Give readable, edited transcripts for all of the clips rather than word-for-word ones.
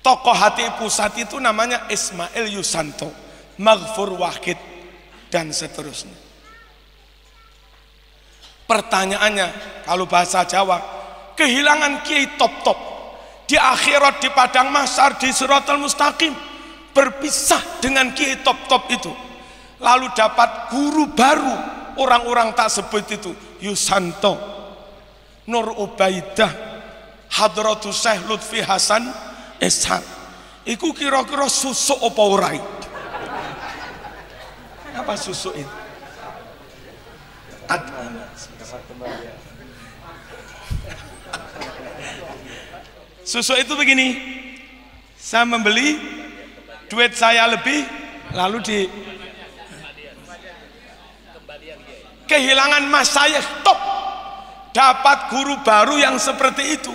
Tokoh hati pusat itu namanya Ismail Yusanto, Maghfur Wahid, dan seterusnya. Pertanyaannya, kalau bahasa Jawa, kehilangan kiai top-top di akhirat, di padang mahsyar, di Siratal Mustaqim, berpisah dengan kiai top-top itu, lalu dapat guru baru, orang-orang tak sebut itu, Yusanto, Nur Ubaidah, Hadratus Syekh Lutfi Hasan Ishaq. Iku kira-kira susuk apa ora? Apa susuk itu? Susuk itu begini, saya membeli, duit saya lebih, lalu kehilangan mas saya top, dapat guru baru yang seperti itu.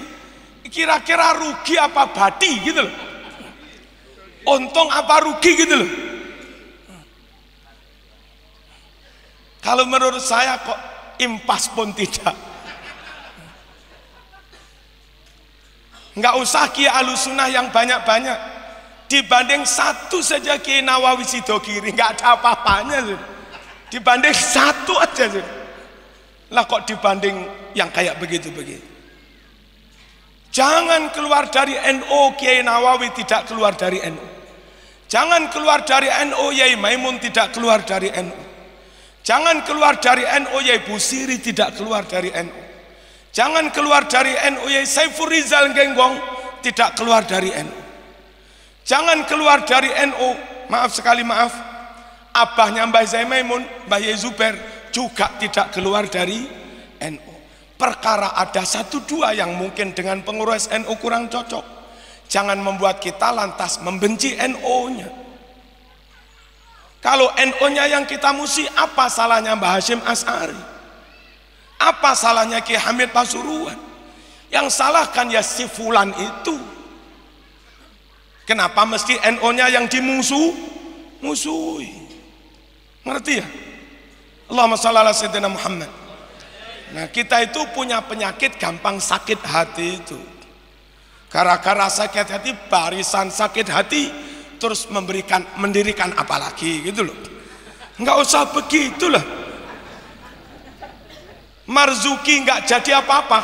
Kira-kira rugi apa badi gitu loh, untung apa rugi gitu loh. Kalau menurut saya kok impas pun tidak. Nggak usah Kiai Ahlussunnah yang banyak-banyak, dibanding satu saja Kiai Nawawi Sidogiri nggak ada apa-apanya, dibanding satu aja lah, kok dibanding yang kayak begitu-begitu. Jangan keluar dari NU Kiai Nawawi tidak keluar dari NU. Jangan keluar dari NU Yai Maimun tidak keluar dari NU. Jangan keluar dari NU Yai Busiri tidak keluar dari NU. Jangan keluar dari NU Yai Saiful Rizal Genggong tidak keluar dari NU. Jangan keluar dari NU, maaf sekali maaf, abahnya Mbah Yai Maimun, Mbah Yai Zubair juga tidak keluar dari NU. Perkara ada satu dua yang mungkin dengan pengurus NU kurang cocok, jangan membuat kita lantas membenci NU-nya. Kalau NU-nya yang kita musuhi, apa salahnya Mbah Hasyim Asy'ari? Apa salahnya Ki Hamid Pasuruan? Yang salah kan ya si fulan itu. Kenapa mesti NU-nya yang musuhi? Ngerti ya? Allahumma shalli ala sayyidina Muhammad. Nah, kita itu punya penyakit gampang sakit hati itu. Gara-gara sakit hati, barisan sakit hati, terus mendirikan apa lagi gitu loh. Nggak usah begitu lah. Marzuki nggak jadi apa-apa,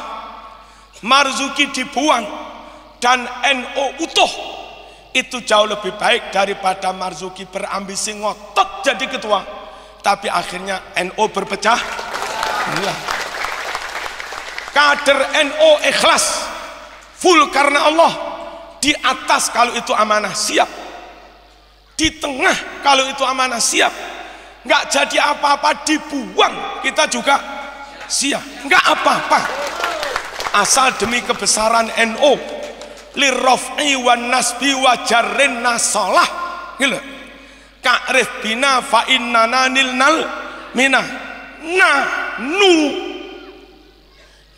Marzuki dibuang dan NU utuh, itu jauh lebih baik daripada Marzuki berambisi ngotot jadi ketua tapi akhirnya NU berpecah. Inilah kader NU ikhlas full karena Allah, di atas kalau itu amanah siap, di tengah kalau itu amanah siap, nggak jadi apa-apa dibuang kita juga siap, nggak apa-apa asal demi kebesaran NU, lirraf'i wan nasbi wa jarrin nasalah gitu. Ka'rif bina fa innana nilnal minah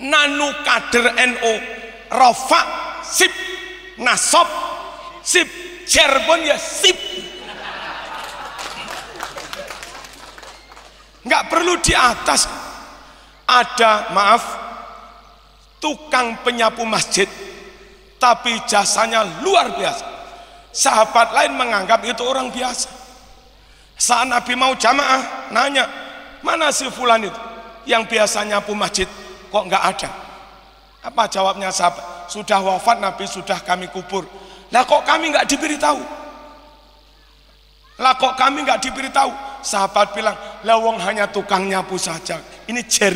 nanu kader NU rafa sip, nasab sip, jerbon ya sip, nggak perlu di atas. Ada maaf tukang penyapu masjid tapi jasanya luar biasa, sahabat lain menganggap itu orang biasa. Saat Nabi mau jamaah nanya, mana si fulan itu yang biasa nyapu masjid, kok nggak ada? Apa jawabnya sahabat? Sudah wafat Nabi, sudah kami kubur. Lah kok kami nggak diberitahu? Lah kok kami nggak diberitahu? Sahabat bilang, lah wong hanya tukang nyapu saja. Ini jer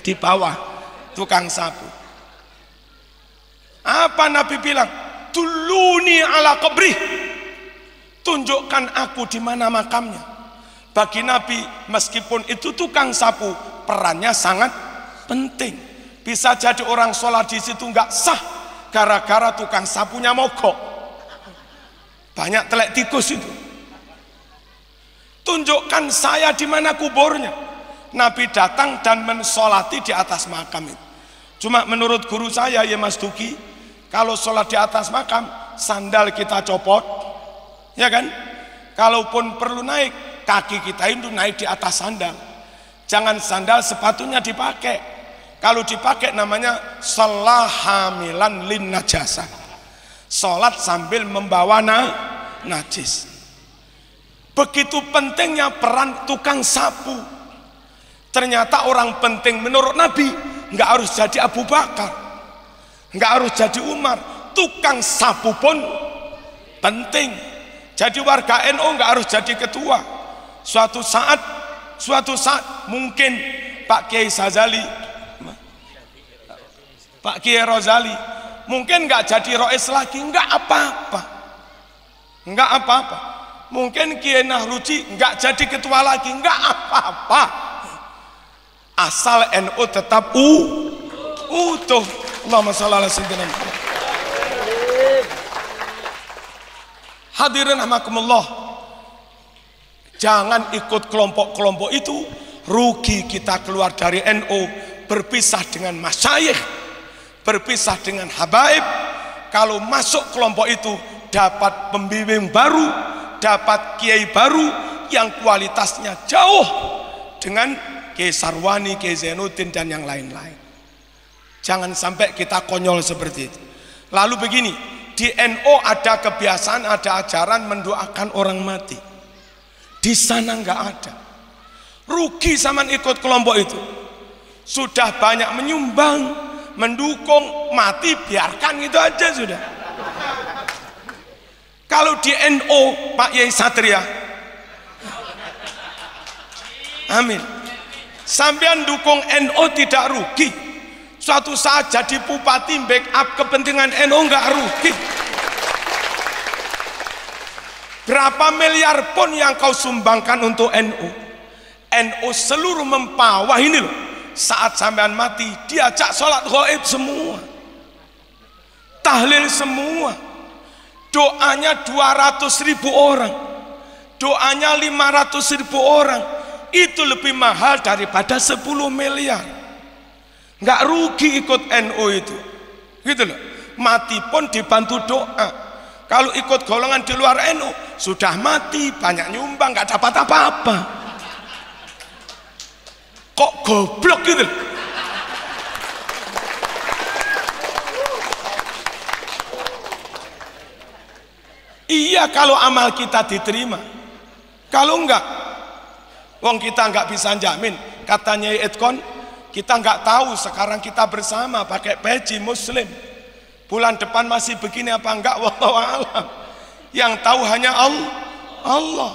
di bawah tukang sapu. Apa Nabi bilang? Tuluni ala qabri, tunjukkan aku di mana makamnya. Bagi Nabi meskipun itu tukang sapu, perannya sangat penting. Bisa jadi orang sholat di situ nggak sah gara-gara tukang sapunya mogok. Banyak telek tikus itu. Tunjukkan saya di mana kuburnya. Nabi datang dan mensolati di atas makam itu. Cuma menurut guru saya ya Mas Duki, kalau sholat di atas makam, sandal kita copot, ya kan? Kalaupun perlu naik, kaki kita itu naik di atas sandal. Jangan sandal sepatunya dipakai. Kalau dipakai namanya salahamilan lin najasa. Sholat sambil membawa najis. Begitu pentingnya peran tukang sapu. Ternyata orang penting menurut Nabi nggak harus jadi Abu Bakar, nggak harus jadi Umar. Tukang sapu pun penting. Jadi warga NU nggak harus jadi ketua. Suatu saat mungkin Pak Kiai Sazali, Pak Kiai Rozali mungkin nggak jadi rois lagi, nggak apa-apa. Mungkin Kiai Nahruji nggak jadi ketua lagi, nggak apa-apa. Asal NU tetap utuh. Allahumma shalli ala sayyidina Muhammad. Hadirin rahimakumullah, jangan ikut kelompok-kelompok itu. Rugi kita keluar dari NU, berpisah dengan masyayikh, berpisah dengan habaib. Kalau masuk kelompok itu dapat pembimbing baru, dapat kiai baru yang kualitasnya jauh dengan Kiai Sarwani, Kiai Zainuddin dan yang lain-lain. Jangan sampai kita konyol seperti itu. Lalu begini, di NU ada kebiasaan, ada ajaran mendoakan orang mati. Di sana nggak ada. Rugi zaman ikut kelompok itu. Sudah banyak menyumbang, mendukung, mati biarkan itu aja sudah. Kalau di NU Pak Yai Satria, amin, sampean dukung NU tidak rugi. Suatu saat jadi bupati backup kepentingan NU nggak rugi. Berapa miliar pun yang kau sumbangkan untuk NU seluruh mempawah ini loh. Saat sampean mati diajak sholat gaib semua, tahlil semua, doanya 200.000 orang, doanya 500.000 orang. Itu lebih mahal daripada 10 miliar. Nggak rugi ikut NU itu, gitu loh. Mati pun dibantu doa. Kalau ikut golongan di luar NU sudah mati, banyak nyumbang, nggak dapat apa-apa. Kok goblok gitu? Iya kalau amal kita diterima. Kalau enggak, wong kita enggak bisa jamin. Katanya Edkon, kita enggak tahu sekarang kita bersama pakai peci muslim. Bulan depan masih begini apa enggak, wallahu alam. Yang tahu hanya Allah.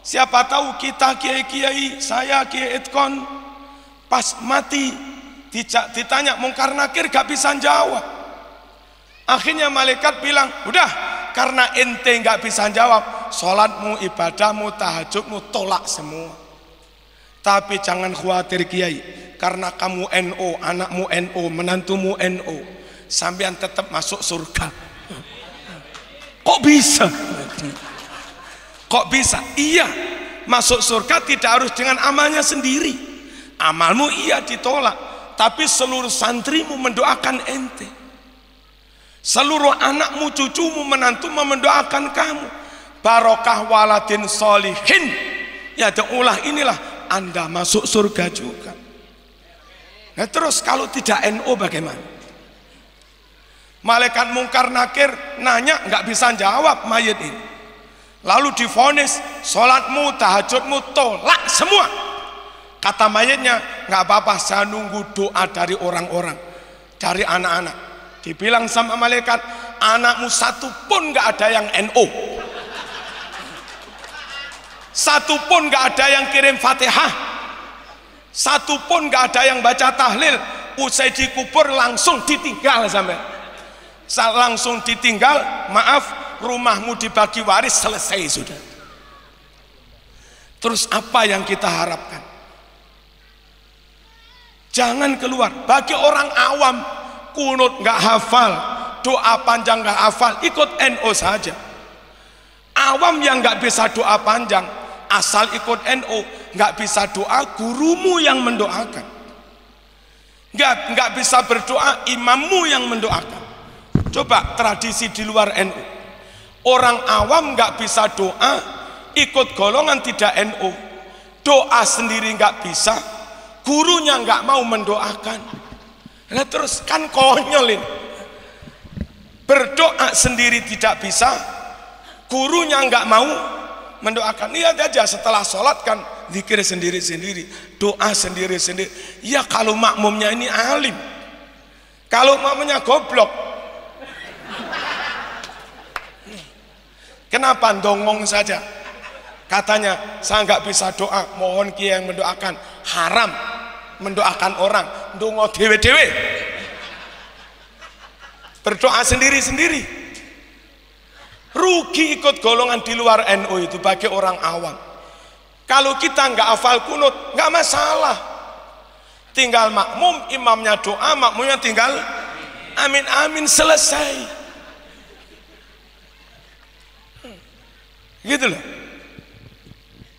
Siapa tahu kita kiai-kiai, saya Kiai Edkon, pas mati ditanya mungkar nakir gak bisa jawab. Akhirnya malaikat bilang, udah karena ente gak bisa jawab, sholatmu, ibadahmu, tahajudmu tolak semua. Tapi jangan khawatir Kiai, karena kamu NU, anakmu NU, menantumu NU, sampean tetap masuk surga. Kok bisa? Kok bisa? Iya, masuk surga tidak harus dengan amalnya sendiri. Amalmu iya ditolak, tapi seluruh santrimu mendoakan ente, seluruh anakmu, cucumu, menantumu mendoakan kamu. Barokah waladin solihin, ya ulah inilah Anda masuk surga juga. Nah terus kalau tidak NU bagaimana? Malaikat mungkar nakir nanya nggak bisa jawab mayit ini, lalu divonis sholatmu, tahajudmu tolak semua. Kata mayatnya, nggak apa-apa, saya nunggu doa dari orang-orang, dari anak-anak. Dibilang sama malaikat, anakmu satu pun nggak ada yang NU, satu pun nggak ada yang kirim Fatihah, satu pun nggak ada yang baca tahlil. Usai dikubur langsung ditinggal sampai, langsung ditinggal. Maaf, rumahmu dibagi waris, selesai sudah. Terus apa yang kita harapkan? Jangan keluar. Bagi orang awam, kunut nggak hafal, doa panjang nggak hafal, ikut NU saja. Awam yang nggak bisa doa panjang, asal ikut NU, nggak bisa doa, gurumu yang mendoakan. Nggak bisa berdoa, imammu yang mendoakan. Coba tradisi di luar NU, orang awam nggak bisa doa, ikut golongan tidak NU, doa sendiri nggak bisa, gurunya nggak mau mendoakan. Nah terus kan konyolin. berdoa sendiri tidak bisa, gurunya nggak mau mendoakan. Lihat aja setelah sholat kan zikir sendiri-sendiri, doa sendiri-sendiri. Ya kalau makmumnya ini alim, kalau makmumnya goblok, kenapa dongong saja? Katanya saya nggak bisa doa, mohon kiai yang mendoakan. Haram mendoakan orang, dongo dewe-dewe, berdoa sendiri-sendiri. Rugi ikut golongan di luar NU itu bagi orang awam. Kalau kita nggak hafal kunut nggak masalah, tinggal makmum, imamnya doa, makmumnya tinggal amin amin, selesai. Gitu loh.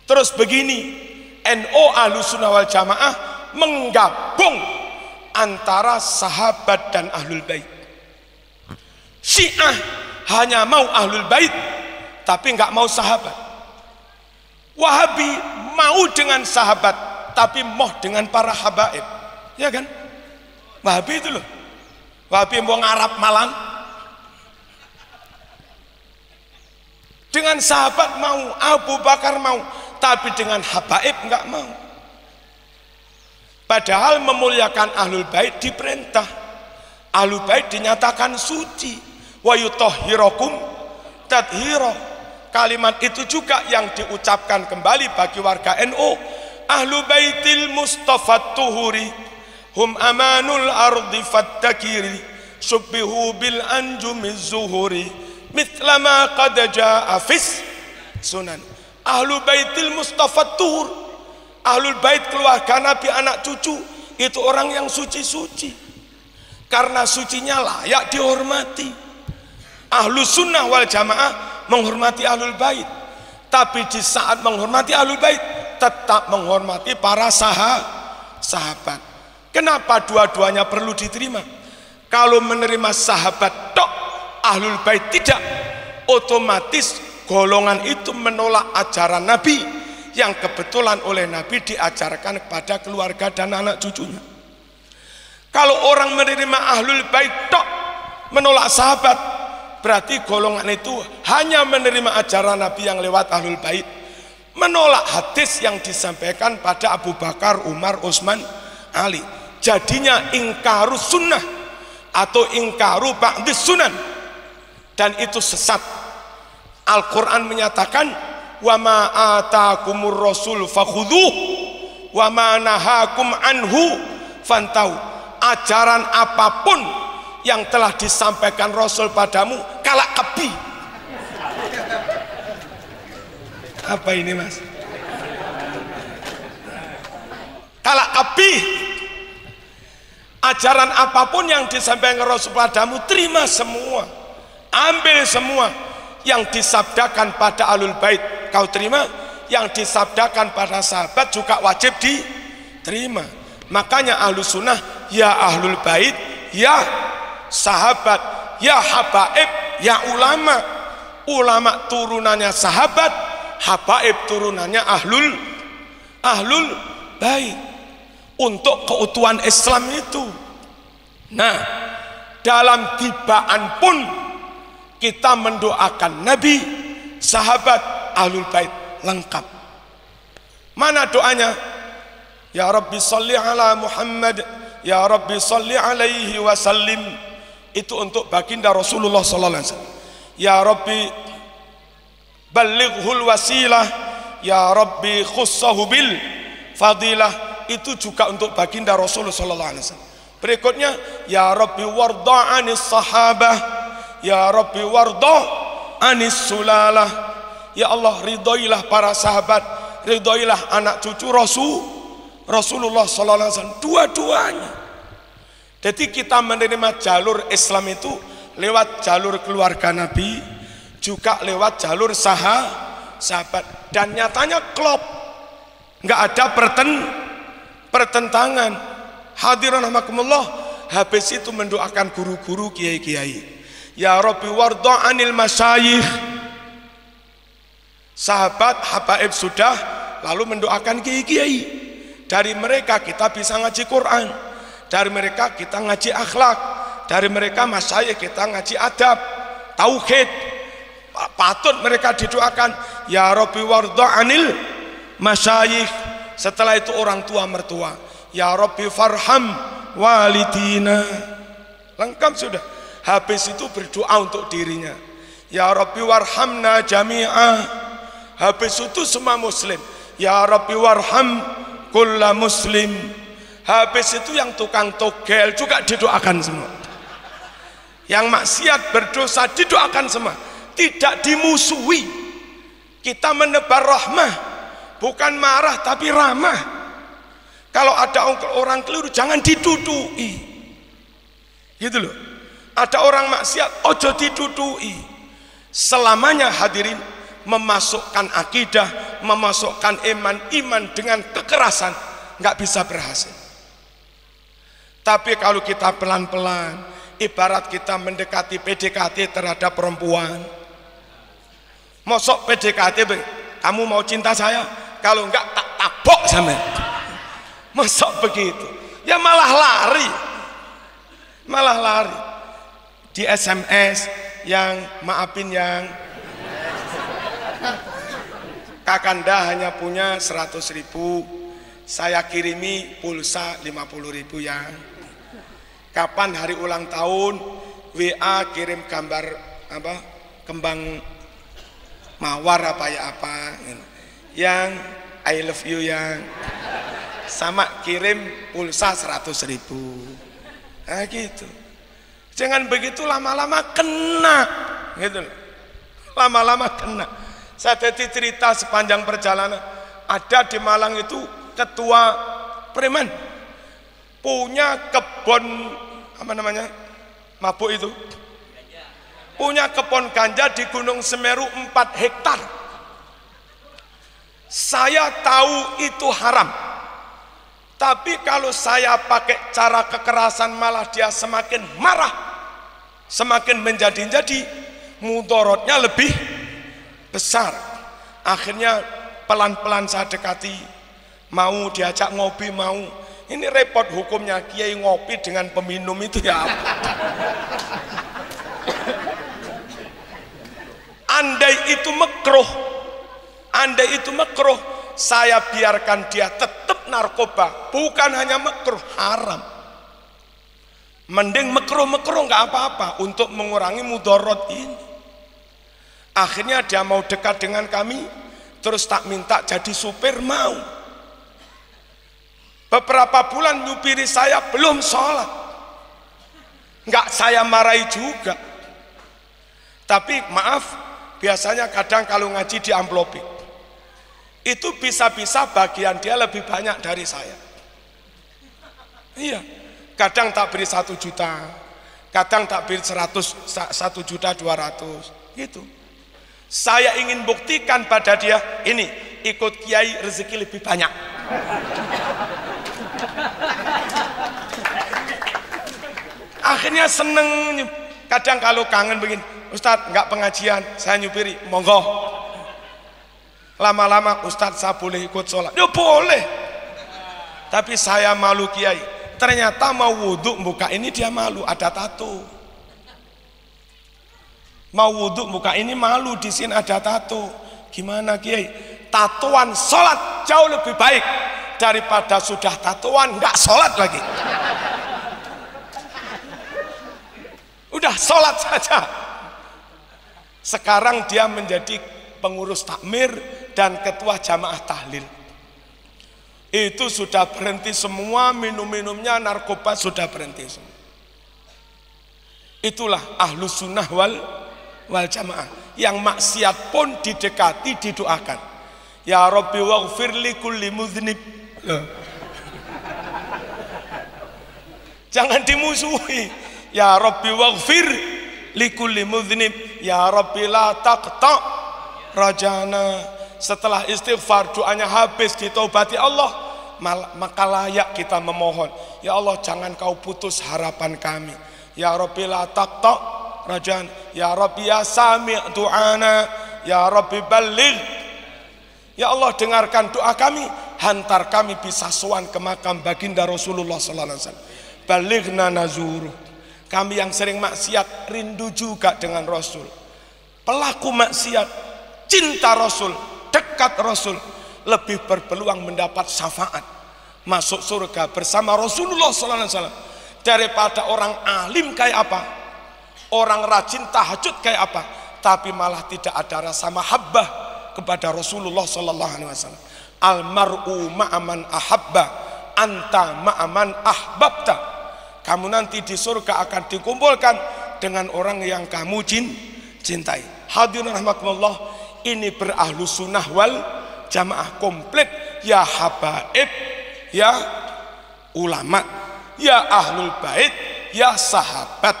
Terus begini, NU Ahlussunnah wal Jamaah menggabung antara sahabat dan ahlul bait. Syiah hanya mau ahlul bait tapi nggak mau sahabat. Wahabi mau dengan sahabat tapi moh dengan para habaib, ya kan? Wahabi itu loh, Wahabi mau ngarap malam. Dengan sahabat mau, Abu Bakar mau, tapi dengan habaib nggak mau. Padahal memuliakan ahlul bait diperintah, ahlul bait dinyatakan suci, wa yutahhirakum tathira. Kalimat itu juga yang diucapkan kembali bagi warga NU. Ahlu baitil Mustafa tuhuri hum amanul ardi fattakiri subbihu bil anjumiz zuhuri mithla ma qad jaa fis sunan. Ahlu baitil Mustafa tuhur, ahlul bait keluarga Nabi anak cucu itu orang yang suci-suci, karena sucinya layak dihormati. Ahlussunnah wal Jamaah menghormati ahlul bait, tapi di saat menghormati ahlul bait tetap menghormati para sahabat. Kenapa dua-duanya perlu diterima? Kalau menerima sahabat tok, ahlul bait tidak, otomatis golongan itu menolak ajaran Nabi yang kebetulan oleh Nabi diajarkan kepada keluarga dan anak cucunya. Kalau orang menerima ahlul bait tok, menolak sahabat, berarti golongan itu hanya menerima ajaran Nabi yang lewat ahlul bait, menolak hadis yang disampaikan pada Abu Bakar, Umar, Utsman, Ali. Jadinya ingkarus sunnah atau ingkaru ba'dis sunan, dan itu sesat. Al-Quran menyatakan wa ma atakumur rasul fakhudhuh wa ma nahakum anhu fantau. Ajaran apapun yang telah disampaikan Rasul padamu, kalak kebi. Apa ini mas? Kalak kebi. Ajaran apapun yang disampaikan Rasul padamu, terima semua, ambil semua. Yang disabdakan pada ahlul bait kau terima, yang disabdakan pada sahabat juga wajib diterima. Makanya ahlus sunnah ya ahlul bait, ya sahabat, ya habaib, ya ulama. Ulama turunannya sahabat, habaib turunannya ahlul bait untuk keutuhan Islam itu. Nah, dalam tibaan pun kita mendoakan Nabi, sahabat, ahlul bait lengkap. Mana doanya? Ya Rabbi sholli ala Muhammad, ya Rabbi sholli alaihi wasallim. Itu untuk baginda Rasulullah sallallahu alaihi wasallam. Ya Rabbi ballighul wasilah, ya Rabbi khussahu bil fadilah. Itu juga untuk baginda Rasulullah sallallahu alaihi wasallam. Berikutnya, ya Rabbi warda anis sahabah, ya Rabbi warda anis sulalah. Ya Allah, ridhoilah para sahabat, ridhoilah anak cucu Rasulullah sallallahu alaihi wasallam, dua-duanya. Jadi kita menerima jalur Islam itu lewat jalur keluarga Nabi, juga lewat jalur sahabat, dan nyatanya klop, nggak ada pertentangan. Hadirin rahimakumullah, habis itu mendoakan guru-guru, kiai-kiai. Ya Rabbi warda anil masyayikh, sahabat, habaib sudah, lalu mendoakan kiai-kiai. Dari mereka kita bisa ngaji Quran, dari mereka kita ngaji akhlak, dari mereka masyayikh kita ngaji adab, tauhid, patut mereka didoakan, ya Rabbi warda anil masyayikh. Setelah itu orang tua mertua, ya Rabbi farham walidina. Lengkap sudah. Habis itu berdoa untuk dirinya, ya Rabbi warhamna jami'ah. Habis itu semua muslim, ya Rabbi warham kulla muslim. Habis itu yang tukang togel juga didoakan semua, yang maksiat berdosa didoakan semua, tidak dimusuhi. Kita menebar rahmah, bukan marah tapi ramah. Kalau ada orang keliru jangan didudui, gitu loh. Ada orang maksiat ojo didudui. Selamanya hadirin, memasukkan akidah, memasukkan iman dengan kekerasan nggak bisa berhasil. Tapi kalau kita pelan-pelan, ibarat kita mendekati PDKT terhadap perempuan. Mosok PDKT, kamu mau cinta saya? Kalau enggak tak tabok sama. Mosok begitu? Ya malah lari. Malah lari. Di SMS yang maafin yang Kakanda hanya punya 100.000, saya kirimi pulsa 50.000 yang. Kapan hari ulang tahun, WA kirim gambar apa, kembang mawar apa ya apa, yang I love you yang, sama kirim pulsa 100.000. Nah gitu. Jangan begitu, lama-lama kena, gitu. Lama-lama kena. Saya tadi cerita sepanjang perjalanan, ada di Malang itu ketua preman, punya kebun apa namanya, mabuk itu, punya kebun ganja di Gunung Semeru 4 hektar. Saya tahu itu haram, tapi kalau saya pakai cara kekerasan malah dia semakin marah, semakin menjadi-jadi, mudaratnya lebih besar. Akhirnya pelan-pelan saya dekati, mau diajak ngopi, mau. Ini repot hukumnya, kiai ngopi dengan peminum itu ya. Andai itu makruh, saya biarkan dia tetap narkoba, bukan hanya makruh, haram. Mending makruh nggak apa-apa untuk mengurangi mudarat ini. Akhirnya dia mau dekat dengan kami, terus tak minta jadi supir, mau. Beberapa bulan nyupiri saya belum sholat, nggak saya marahi juga. Tapi maaf, biasanya kadang kalau ngaji di amplopik, itu bisa-bisa bagian dia lebih banyak dari saya. Iya, kadang tak beri 1 juta, kadang tak beri 1.200.000 gitu. Saya ingin buktikan pada dia, ini ikut kiai rezeki lebih banyak. Akhirnya seneng. Kadang kalau kangen begini, Ustadz nggak pengajian, saya nyupiri, monggo. Lama-lama, Ustadz saya boleh ikut sholat? Ya boleh. Tapi saya malu kiai. Ternyata mau wudhu buka ini dia malu, ada tato. Mau wudhu buka ini malu, di sini ada tato. Gimana kiai? Tatoan sholat jauh lebih baik daripada sudah tatoan nggak sholat lagi. Udah sholat saja. Sekarang dia menjadi pengurus takmir dan ketua jamaah tahlil. Itu sudah berhenti semua, minum-minumnya, narkoba sudah berhenti semua. Itulah ahlus sunnah wal jamaah. Yang maksiat pun didekati, didoakan. Ya Rabbi waghfir li kulli mudhnib. Jangan dimusuhi. Ya Rabbi waghfir li kulli mudhnib. Ya Rabbi la taqta rajana. Setelah istighfar, doanya habis, ditaubati Allah, maka layak kita memohon, ya Allah jangan kau putus harapan kami. Ya Rabbi la taqta rajana. Ya Rabbi ya sami' du'ana. Ya Rabbi balligh. Ya Allah dengarkan doa kami, hantar kami bisa sowan ke makam baginda Rasulullah sallallahu alaihi wasallam. Balighna nazuru. Kami yang sering maksiat rindu juga dengan Rasul. Pelaku maksiat cinta Rasul, dekat Rasul, lebih berpeluang mendapat syafaat masuk surga bersama Rasulullah SAW daripada orang alim kayak apa, orang rajin tahajud kayak apa, tapi malah tidak ada rasa mahabbah kepada Rasulullah SAW. Almar'u ma'aman ahabba, anta ma'aman ahbabta. Kamu nanti di surga akan dikumpulkan dengan orang yang kamu cintai. Hadirin rahimakumullah, ini berahlu sunnah wal jamaah komplit. Ya habaib, ya ulama, ya ahlul bait, ya sahabat.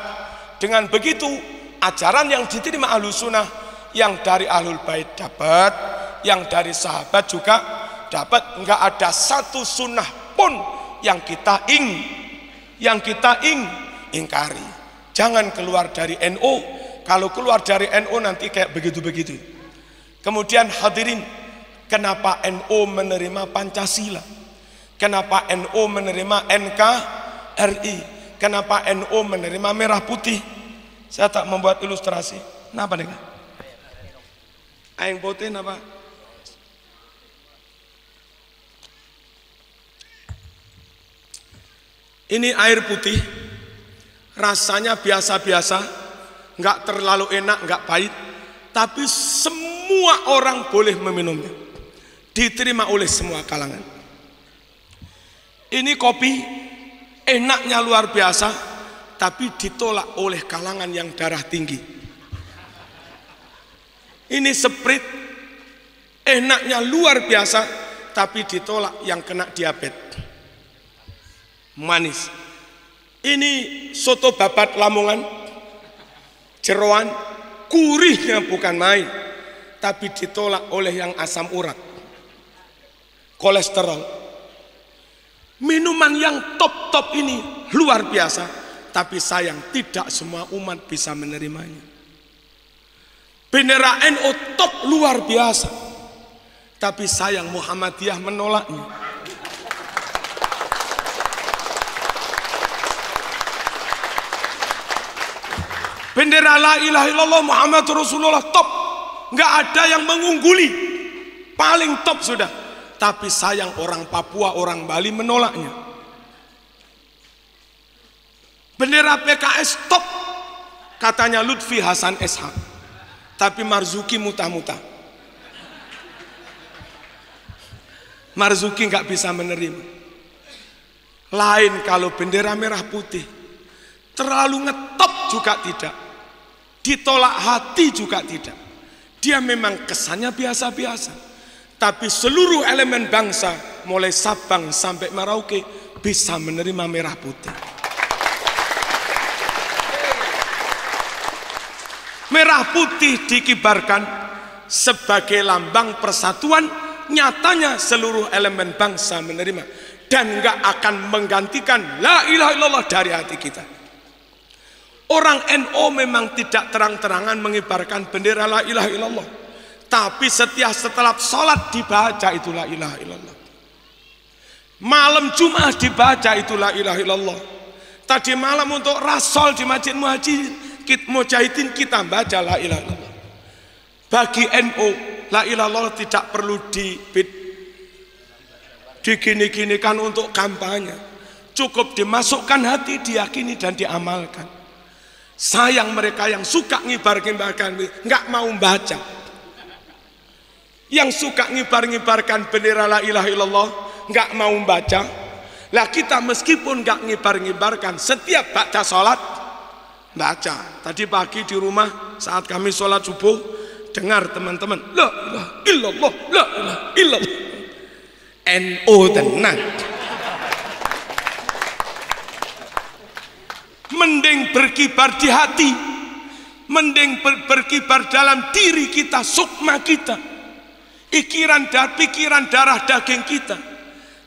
Dengan begitu ajaran yang diterima ahlu sunnah, yang dari ahlul bait dapat, yang dari sahabat juga dapat. Enggak ada satu sunnah pun yang kita ingkari. Jangan keluar dari NU. Kalau keluar dari NU nanti kayak begitu-begitu. Kemudian hadirin, kenapa NU menerima Pancasila? Kenapa NU menerima NKRI? Kenapa NU menerima merah putih? Saya tak membuat ilustrasi. Kenapa nih? Aing putih kenapa? Ini air putih, rasanya biasa-biasa, nggak terlalu enak, nggak pahit, tapi semua orang boleh meminumnya, diterima oleh semua kalangan. Ini kopi, enaknya luar biasa, tapi ditolak oleh kalangan yang darah tinggi. Ini Sprite, enaknya luar biasa, tapi ditolak yang kena diabetes. Manis. Ini soto babat Lamongan, jeroan, gurihnya bukan main, tapi ditolak oleh yang asam urat, kolesterol. Minuman yang top ini luar biasa, tapi sayang tidak semua umat bisa menerimanya. Bendera NU top luar biasa, tapi sayang Muhammadiyah menolaknya. Bendera la ilaha illallah Muhammad Rasulullah top, nggak ada yang mengungguli, paling top sudah. Tapi sayang orang Papua, orang Bali menolaknya. Bendera PKS top, katanya Lutfi Hasan SH, tapi Marzuki muta-muta. Marzuki nggak bisa menerima. Lain kalau bendera merah putih, terlalu ngetop juga tidak, ditolak hati juga tidak. Dia memang kesannya biasa-biasa, tapi seluruh elemen bangsa mulai Sabang sampai Merauke bisa menerima merah putih. Merah putih dikibarkan sebagai lambang persatuan, nyatanya seluruh elemen bangsa menerima dan nggak akan menggantikan la ilaha illallah dari hati kita. Orang NU memang tidak terang-terangan mengibarkan bendera la ilaha illallah, tapi setelah sholat dibaca itu la ilaha illallah. Malam Jumat dibaca itu la ilaha illallah. Tadi malam untuk Rasul di Masjid Mujahidin kita baca la ilaha illallah. Bagi NU la ilaha illallah tidak perlu digini-ginikan untuk kampanye, cukup dimasukkan hati, diyakini dan diamalkan. Sayang mereka yang suka ngibar-ngibarkan nggak mau baca, yang suka ngibar-ngibarkan bendera la ilaha illallah nggak mau baca. Lah kita meskipun nggak ngibar-ngibarkan, setiap baca sholat baca. Tadi pagi di rumah saat kami sholat subuh dengar teman-teman la ilaha illallah, la ilaha illallah. NU tenang. Mending berkibar di hati, mending berkibar dalam diri kita, sukma kita, pikiran darah daging kita,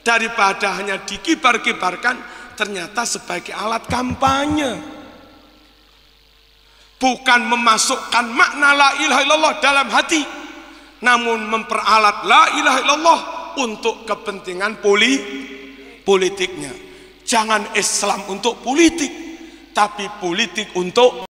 daripada hanya dikibar-kibarkan ternyata sebagai alat kampanye, bukan memasukkan makna la ilaha illallah dalam hati, namun memperalat la ilaha illallah untuk kepentingan politiknya. Jangan Islam untuk politik, tapi politik untuk